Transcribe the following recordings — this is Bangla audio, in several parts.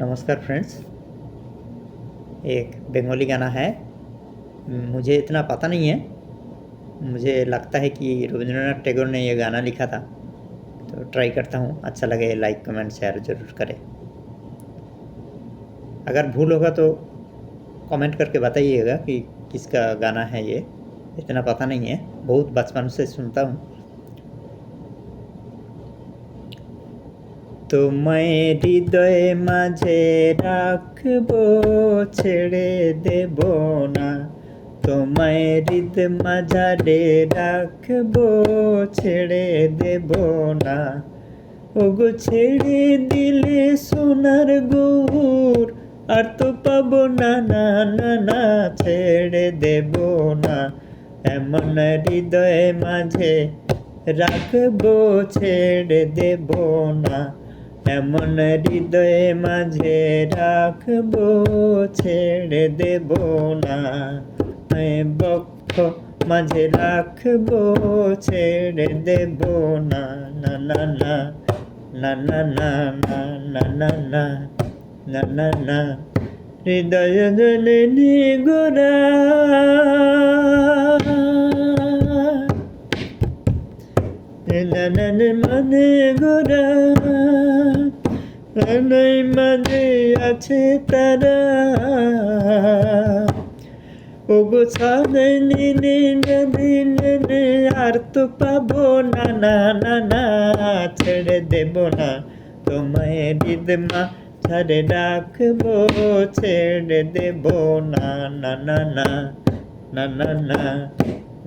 नमस्कार फ्रेंड्स। एक बंगाली गाना है। मुझे इतना पता नहीं है। मुझे लगता है कि रवींद्रनाथ टैगोर ने ये गाना लिखा था। तो ट्राई करता हूँ, अच्छा लगे लाइक कमेंट शेयर ज़रूर करें। अगर भूल होगा तो कमेंट करके बताइएगा कि किसका गाना है ये। इतना पता नहीं है, बहुत बचपन से सुनता हूँ। তোমায় হৃদয়ে মাঝে রাখবো, ছেড়ে দেব না। তোমায় হৃদয় মাঝারে রাখবো, ছেড়ে দেব না। ওগো ছেড়ে দিলে সোনার গৌর আর তো পাবো না, না না না, ছেড়ে দেব না। এমন হৃদয়ে মাঝে রাখবো, ছেড়ে দেব না। এমন হৃদয়ে মাঝে রাখবো, ছেড়ে দেব না। বক্ষ মাঝে রাখবো, ছেড়ে দেব না, না না না, না না না না না না না না না না। হৃদয় জননী গোরা, নানান মানে গোরা, নাই মাঝে আছে তারা। ওগো ছাদে নিনে আর তো পাবো না, না না না, ছেড়ে দেব না। তোমায় হৃদমা ছাড়ে রাখবো, ছেড়ে দেব না, না না না না না না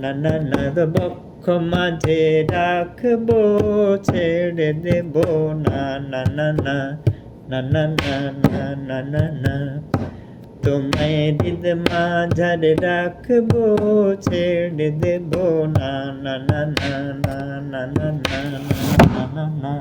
না না না। বক্ষ মাঝে রাখবো, ছেড়ে দেব না, না না না না না না না না না না। তোমায় হৃদয় মাঝারে রাখবো, ছেড়ে দেব না, না না না না না না না না না না।